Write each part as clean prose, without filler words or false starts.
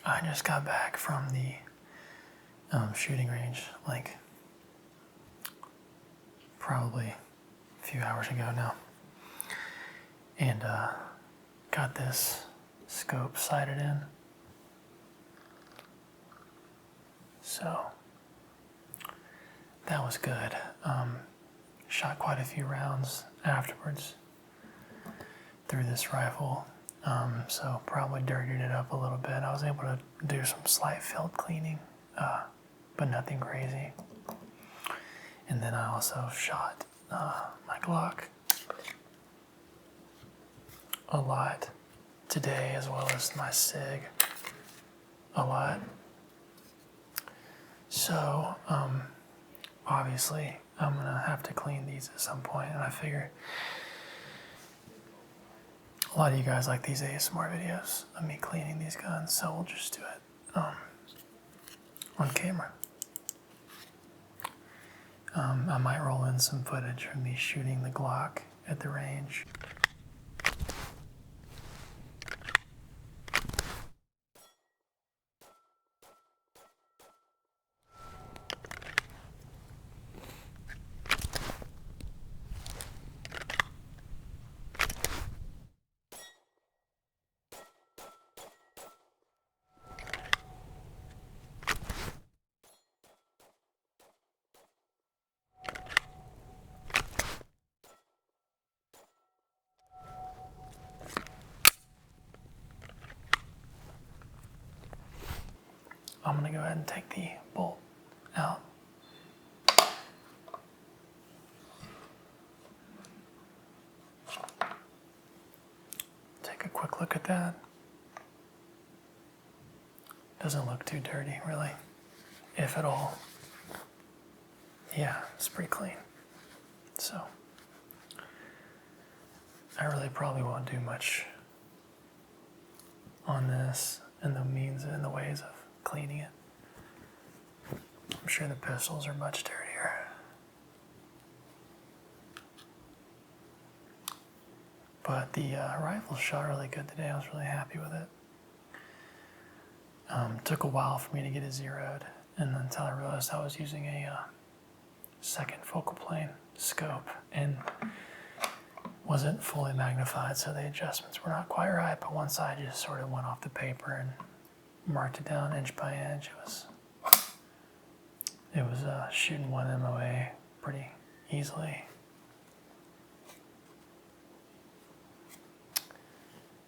I just got back from the shooting range, like probably a few hours ago now, and got this scope sighted in. So that was good. Shot quite a few rounds afterwards through this rifle, so probably dirtied it up a little bit. I was able to do some slight field cleaning, but nothing crazy. And then I also shot my Glock a lot today, as well as my SIG a lot. So obviously I'm gonna have to clean these at some point, and I figure a lot of you guys like these ASMR videos of me cleaning these guns, so we'll just do it on camera. I might roll in some footage of me shooting the Glock at the range. I'm gonna go ahead and take the bolt out. Take a quick look at that. Doesn't look too dirty, really, if at all. Yeah, it's pretty clean. So I really probably won't do much on this in the ways of cleaning it. I'm sure the pistols are much dirtier. But the rifle shot really good today. I was really happy with it. Took a while for me to get it zeroed, and until I realized I was using a second focal plane scope and wasn't fully magnified, so the adjustments were not quite right. But once I just sort of went off the paper and marked it down inch by inch, it was shooting one MOA pretty easily.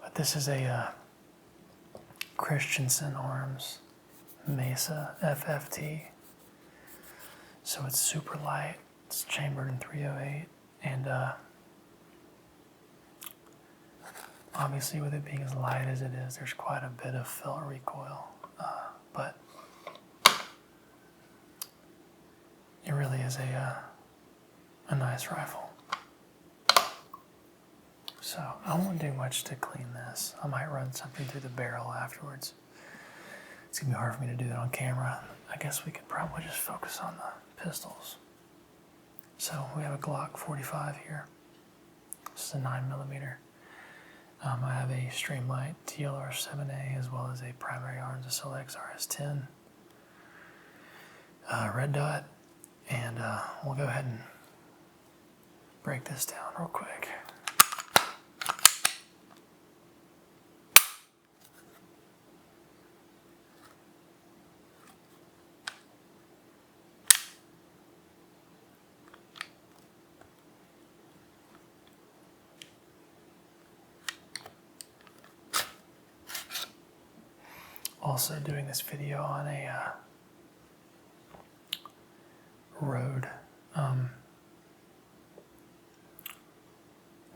But this is a Christensen Arms Mesa FFT, so it's super light. It's chambered in 308, and obviously with it being as light as it is, there's quite a bit of felt recoil, but it really is a nice rifle. So I won't do much to clean this. I might run something through the barrel afterwards. It's gonna be hard for me to do that on camera. I guess we could probably just focus on the pistols. So we have a Glock 45 here. This is a 9mm. I have a Streamlight TLR7A, as well as a Primary Arms SLX RS10 red dot, and we'll go ahead and break this down real quick. Also doing this video on a Rode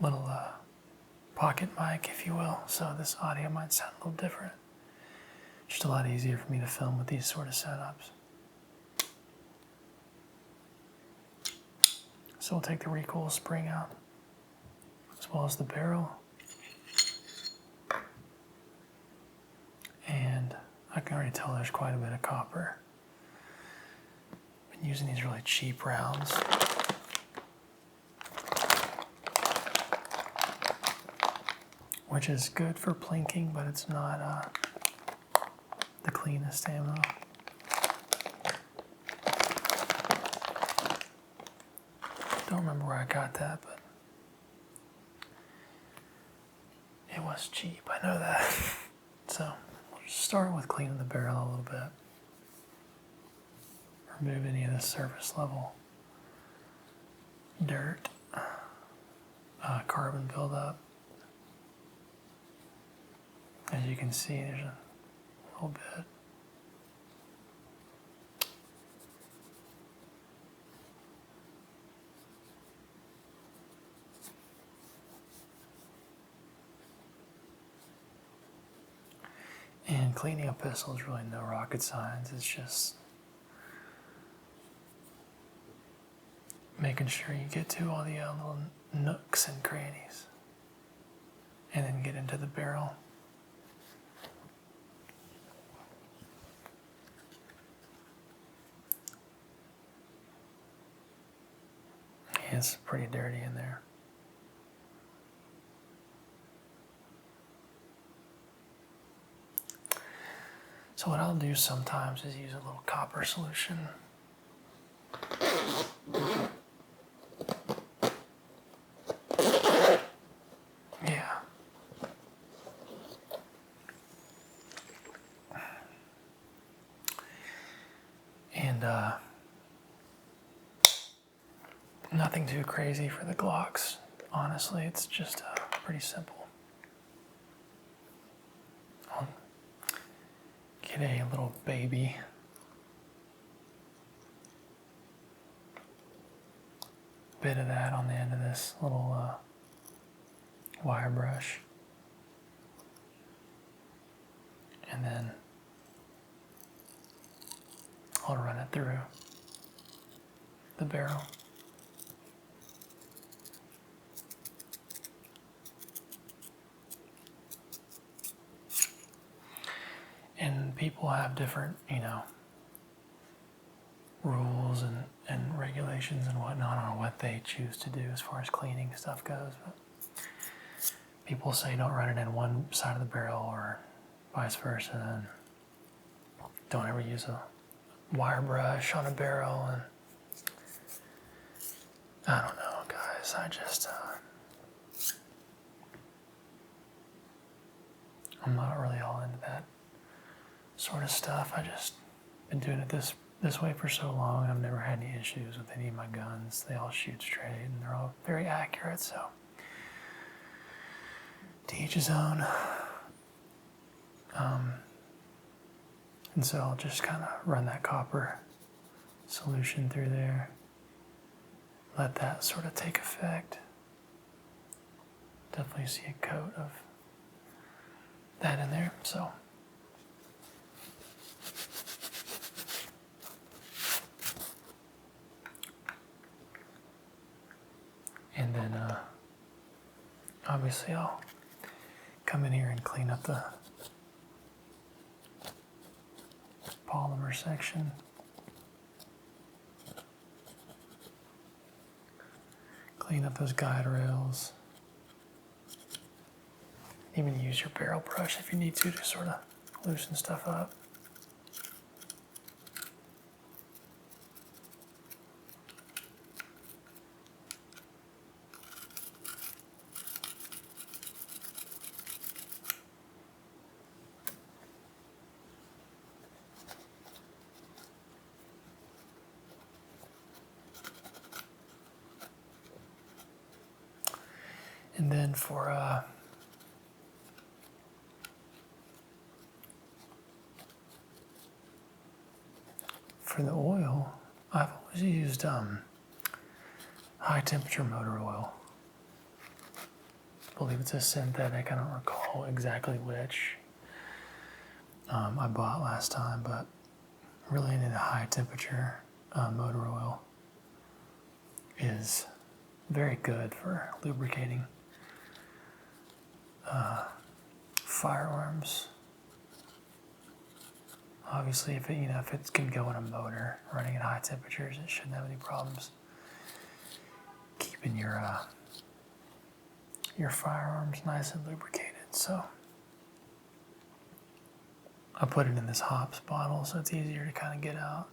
little pocket mic, if you will, so this audio might sound a little different. Just a lot easier for me to film with these sort of setups. So we'll take the recoil spring out, as well as the barrel. And I can already tell there's quite a bit of copper. Been using these really cheap rounds. Which is good for plinking, but it's not cleanest ammo. Don't remember where I got that, but it was cheap, I know that. So we'll just start with cleaning the barrel a little bit. Remove any of the surface level dirt, carbon buildup. As you can see, there's a little bit. And cleaning a pistol is really no rocket science. It's just making sure you get to all the little nooks and crannies, and then get into the barrel. Yeah, it's pretty dirty in there. So what I'll do sometimes is use a little copper solution. Yeah. And nothing too crazy for the Glocks. Honestly, it's just pretty simple. I'll get a little baby bit of that on the end of this little wire brush, and then I'll run it through the barrel. And people have different, rules and regulations and whatnot on what they choose to do as far as cleaning stuff goes. But people say don't run it in one side of the barrel or vice versa. And don't ever use a wire brush on a barrel. And I don't know, guys. I just, I'm not really all into that sort of stuff. I just been doing it this way for so long. I've never had any issues with any of my guns. They all shoot straight and they're all very accurate. So to each his own. And so I'll just kind of run that copper solution through there. Let that sort of take effect. Definitely see a coat of that in there. So and then obviously I'll come in here and clean up the polymer section. Clean up those guide rails. Even use your barrel brush if you need to sort of loosen stuff up. And then for the oil, I've always used high temperature motor oil. I believe it's a synthetic. I don't recall exactly which I bought last time, but really into the high temperature motor oil is very good for lubricating firearms. Obviously, if it can go in a motor running at high temperatures, it shouldn't have any problems keeping your firearms nice and lubricated. So I put it in this hops bottle so it's easier to kind of get out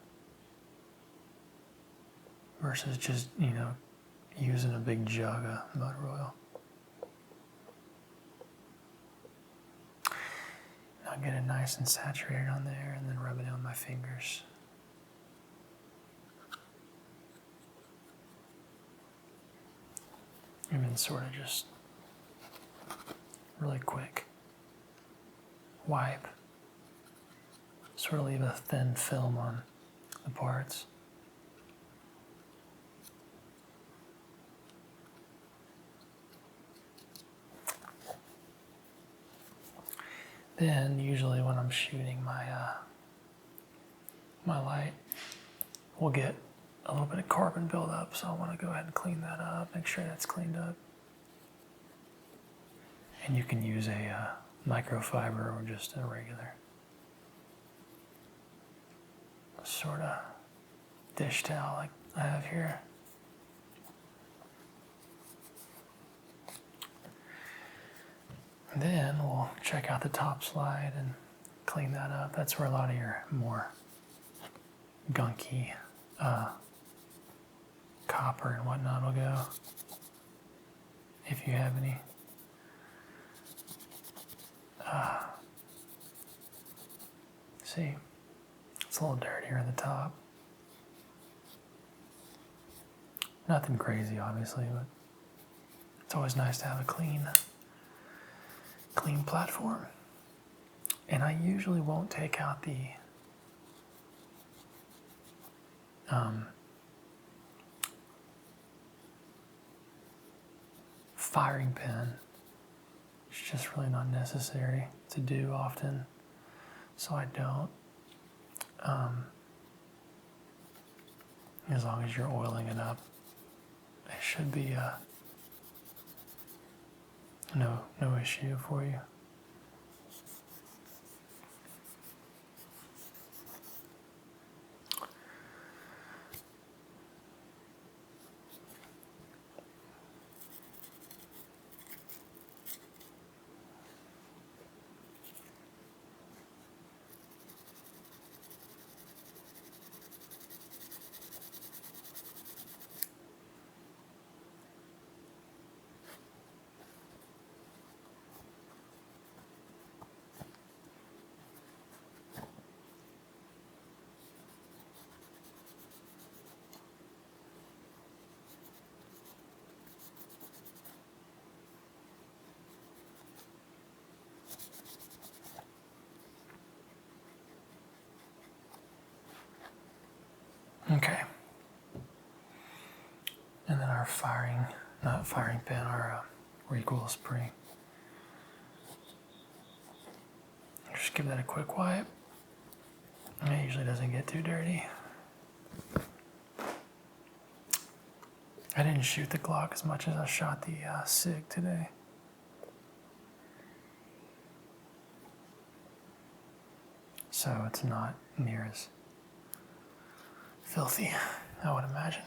versus just, you know, using a big jug of motor oil. I'll get it nice and saturated on there and then rub it on my fingers. And then sort of just really quick wipe. Sort of leave a thin film on the parts. Then usually when I'm shooting my my light, we'll get a little bit of carbon buildup, so I want to go ahead and clean that up, make sure that's cleaned up. And you can use a microfiber or just a regular sort of dish towel like I have here. And then we'll check out the top slide and clean that up. That's where a lot of your more gunky copper and whatnot will go, if you have any. See, it's a little dirtier at the top. Nothing crazy, obviously, but it's always nice to have a clean platform. And I usually won't take out the firing pin. It's just really not necessary to do often, so I don't. As long as you're oiling it up, it should be no issue for you. Okay. And then our not firing pin, our recoil spring. Just give that a quick wipe. It usually doesn't get too dirty. I didn't shoot the Glock as much as I shot the SIG today. So it's not near as filthy, I would imagine.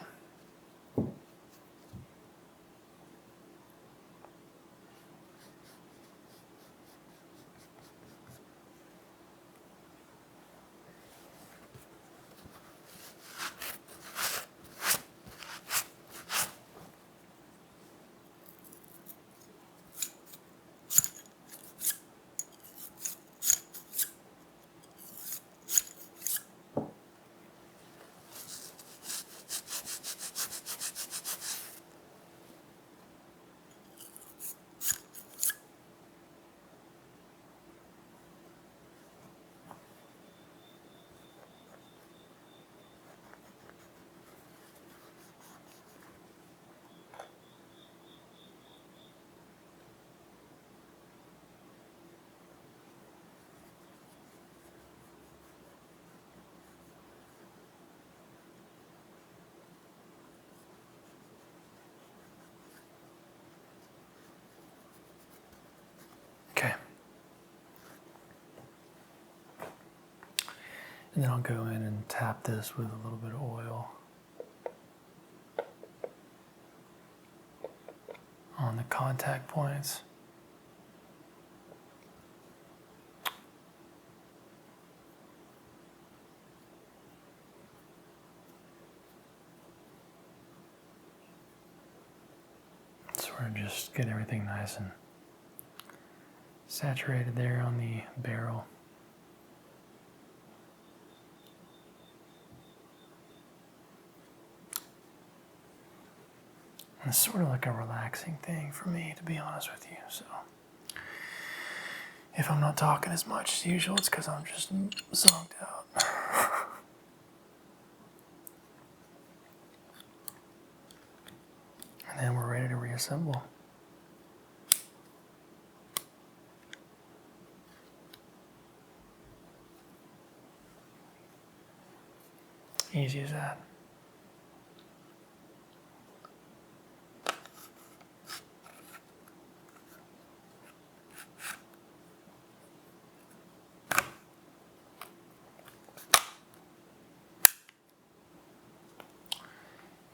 Okay. And then I'll go in and tap this with a little bit of oil on the contact points. sort of just get everything nice and saturated there on the barrel. And it's sort of like a relaxing thing for me, to be honest with you. So if I'm not talking as much as usual, it's because I'm just zonked out. And then we're ready to reassemble. Easy as that.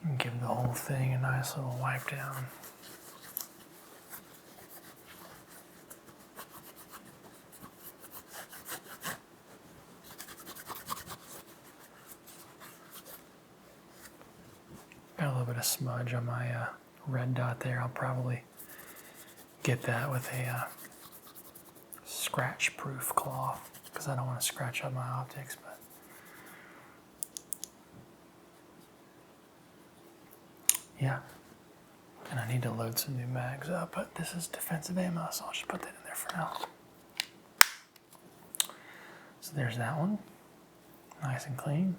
And give the whole thing a nice little wipe down. Got a little bit of smudge on my red dot there. I'll probably get that with a scratch-proof cloth because I don't want to scratch up my optics. But yeah, and I need to load some new mags up, but this is defensive ammo, so I'll just put that in there for now. So there's that one, nice and clean.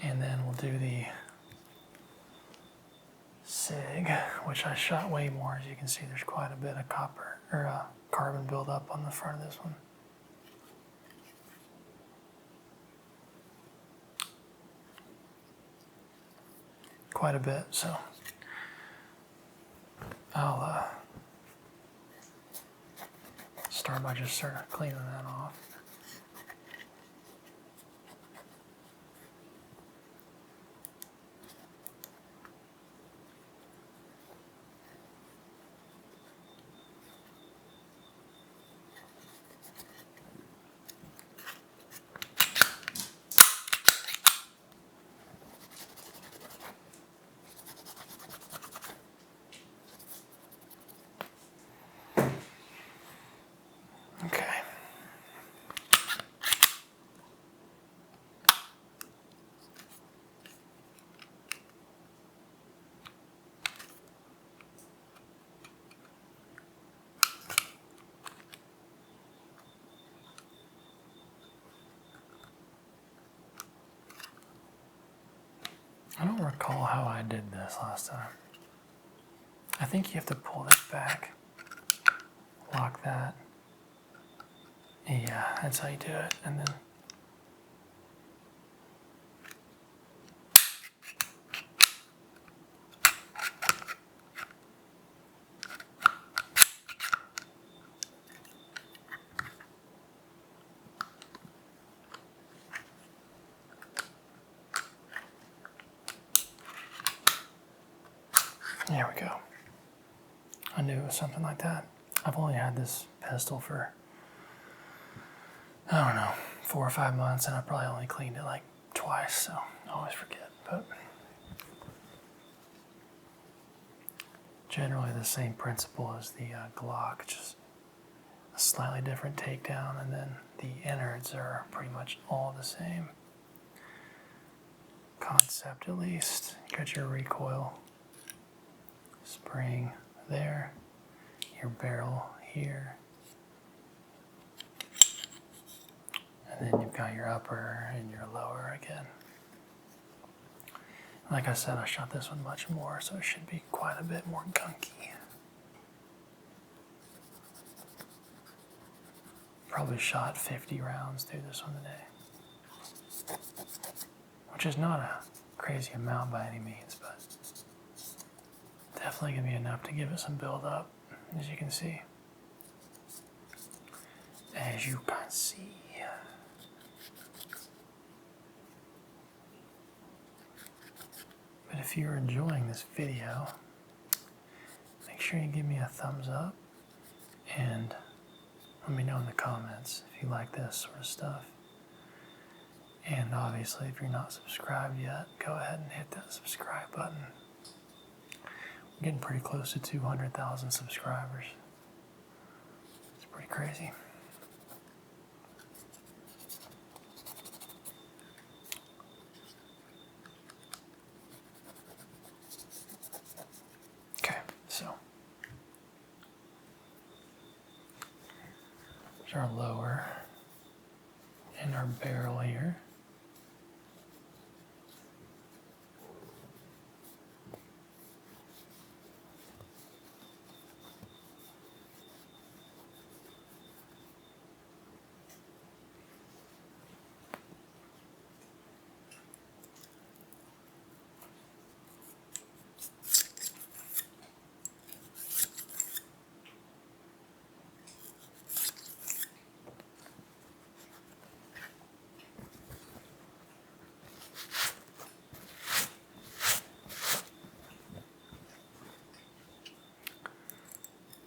And then we'll do the SIG, which I shot way more. As you can see, there's quite a bit of carbon buildup on the front of this one. Quite a bit, so I'll start by just sort of cleaning that off. Okay. I don't recall how I did this last time. I think you have to pull this back, lock that. Yeah, that's how you do it. And then there we go. I knew it was something like that. I've only had this pistol for, I don't know, 4 or 5 months, and I probably only cleaned it like twice, so I always forget. But generally the same principle as the Glock, just a slightly different takedown, and then the innards are pretty much all the same concept, at least. You got your recoil spring there, your barrel here, and then you've got your upper and your lower again. Like I said, I shot this one much more, so it should be quite a bit more gunky. Probably shot 50 rounds through this one today, which is not a crazy amount by any means, but definitely gonna be enough to give it some build up, as you can see. As you can see. But if you're enjoying this video, make sure you give me a thumbs up and let me know in the comments if you like this sort of stuff. And obviously, if you're not subscribed yet, go ahead and hit that subscribe button. getting pretty close to 200,000 subscribers. It's pretty crazy. Okay, so there's our lower and our barrel here.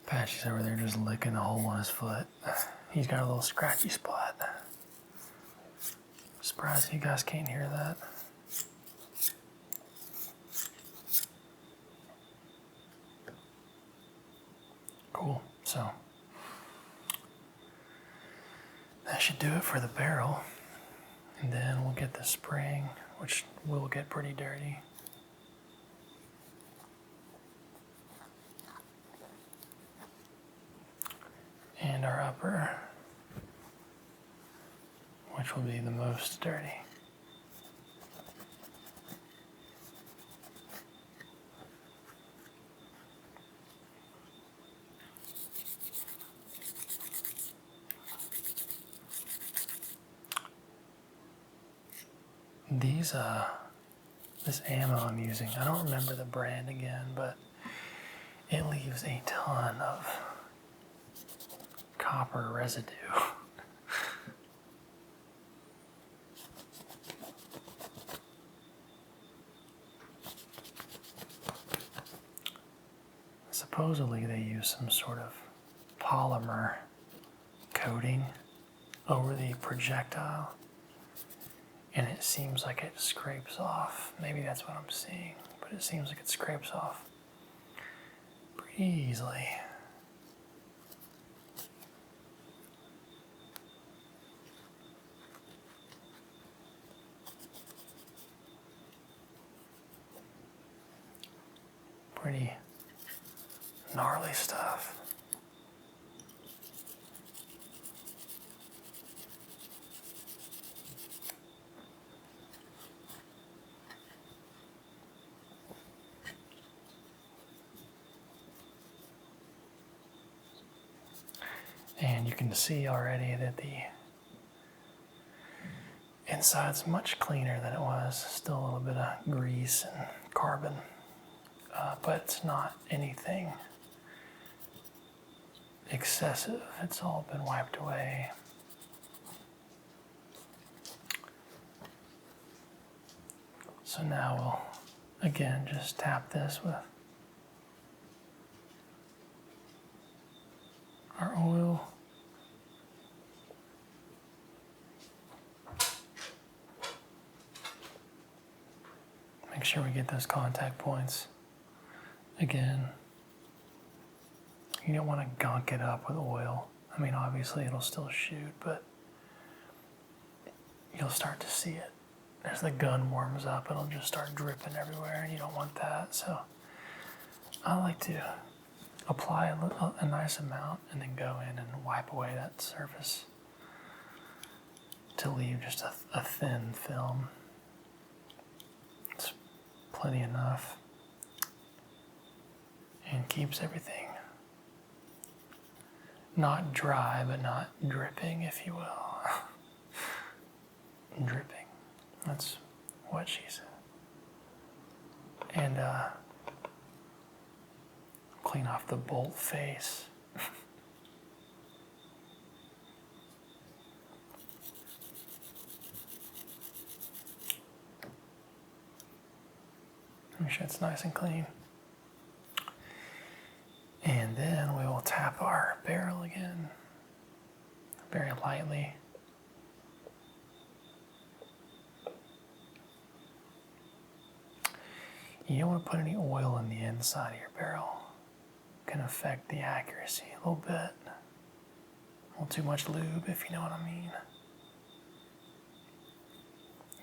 Patchy's over there just licking a hole in his foot. He's got a little scratchy spot. Surprised you guys can't hear that. Cool, so that should do it for the barrel. And then we'll get the spring, which will get pretty dirty. And our upper, which will be the most dirty. This ammo I'm using, I don't remember the brand again, but it leaves a ton of copper residue. Supposedly they use some sort of polymer coating over the projectile, and it seems like it scrapes off. Maybe that's what I'm seeing, but it seems like it scrapes off pretty easily. Pretty gnarly stuff. And you can see already that the inside's much cleaner than it was. Still a little bit of grease and carbon, but it's not anything excessive. It's all been wiped away. So now we'll, again, just tap this with our oil. Make sure we get those contact points. Again, you don't want to gunk it up with oil. I mean, obviously it'll still shoot, but you'll start to see it. As the gun warms up, it'll just start dripping everywhere, and you don't want that. So I like to apply a nice amount and then go in and wipe away that surface to leave just a thin film. It's plenty enough and keeps everything not dry, but not dripping, if you will. Dripping. That's what she said. And clean off the bolt face. Make sure it's nice and clean. And then we will tap our barrel again, very lightly. You don't want to put any oil in the inside of your barrel. It can affect the accuracy a little bit. A little too much lube, if you know what I mean.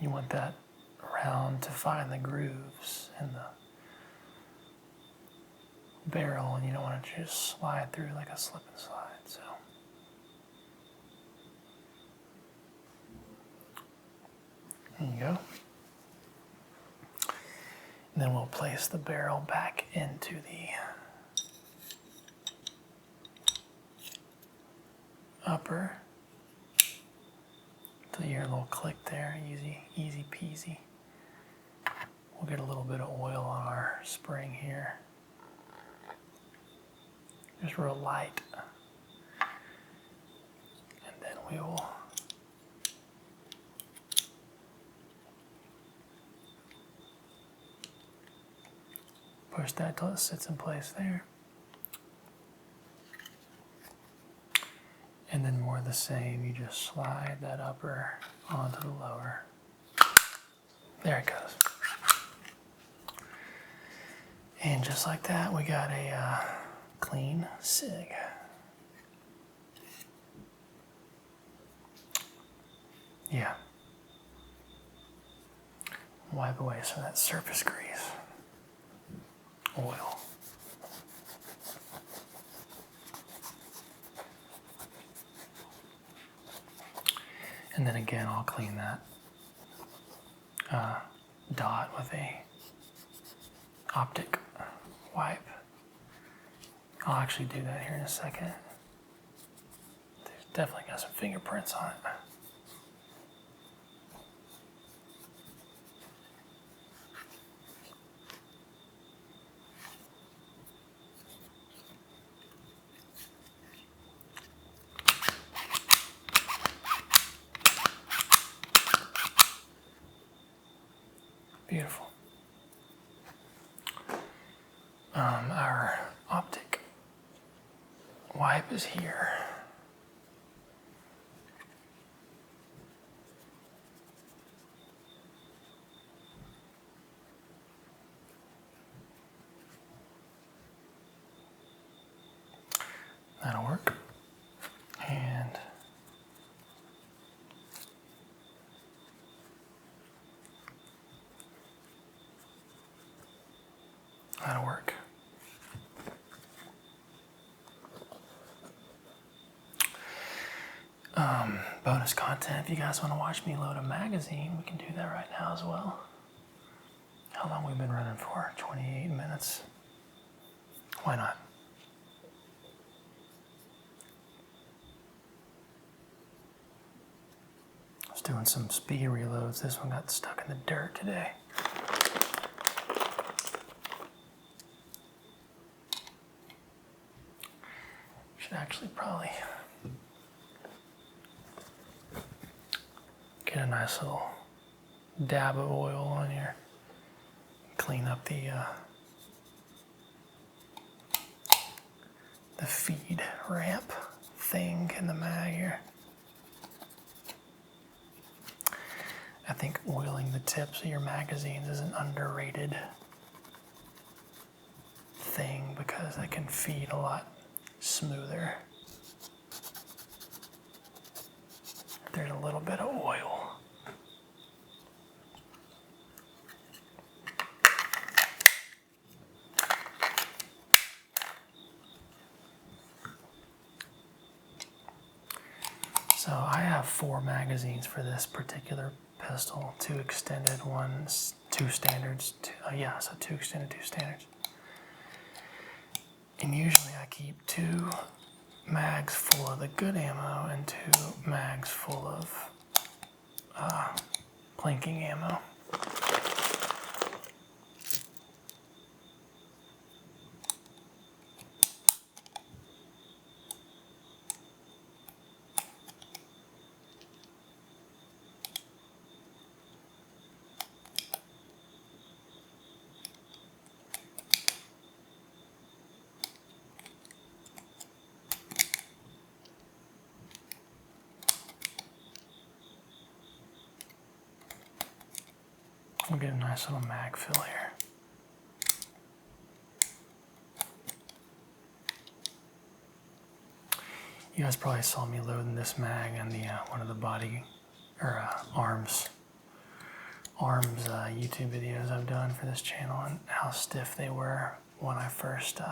You want that round to find the grooves in the barrel, and you don't want it to just slide through like a slip and slide. So there you go. And then we'll place the barrel back into the upper. So you hear a little click there, easy peasy. We'll get a little bit of oil on our spring here. Just real light. And then we will push that till it sits in place there. And then more of the same, you just slide that upper onto the lower. There it goes. And just like that, we got a clean SIG. Yeah. Wipe away some of that surface grease. Oil. And then again, I'll clean that dot with a optic wipe. I'll actually do that here in a second. There's definitely got some fingerprints on it. Beautiful. Our optic wipe is here. That'll work. And that'll work. Bonus content, if you guys want to watch me load a magazine, we can do that right now as well. How long we've been running for? 28 minutes. Why not? I was doing some speed reloads. This one got stuck in the dirt today. Should actually probably get a nice little dab of oil on here. Clean up the feed ramp thing in the mag here. I think oiling the tips of your magazines is an underrated thing because it can feed a lot smoother. There's a little bit of oil. So I have 4 magazines for this particular pistol, 2 extended ones, 2 standards, 2 extended, 2 standards. And usually I keep 2 mags full of the good ammo and 2 mags full of clinking ammo. We'll get a nice little mag fill here. You guys probably saw me loading this mag and the one of the body or arms YouTube videos I've done for this channel, and how stiff they were when I first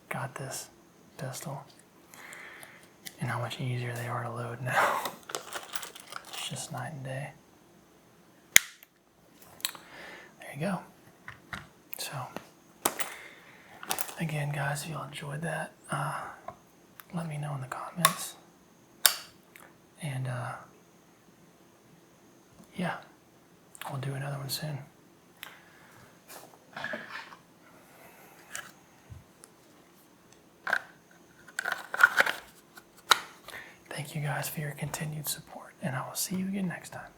got this pistol, and how much easier they are to load now. It's just night and day. There you go. So again, guys, if you all enjoyed that, let me know in the comments. And yeah, I'll do another one soon. Thank you guys for your continued support, and I will see you again next time.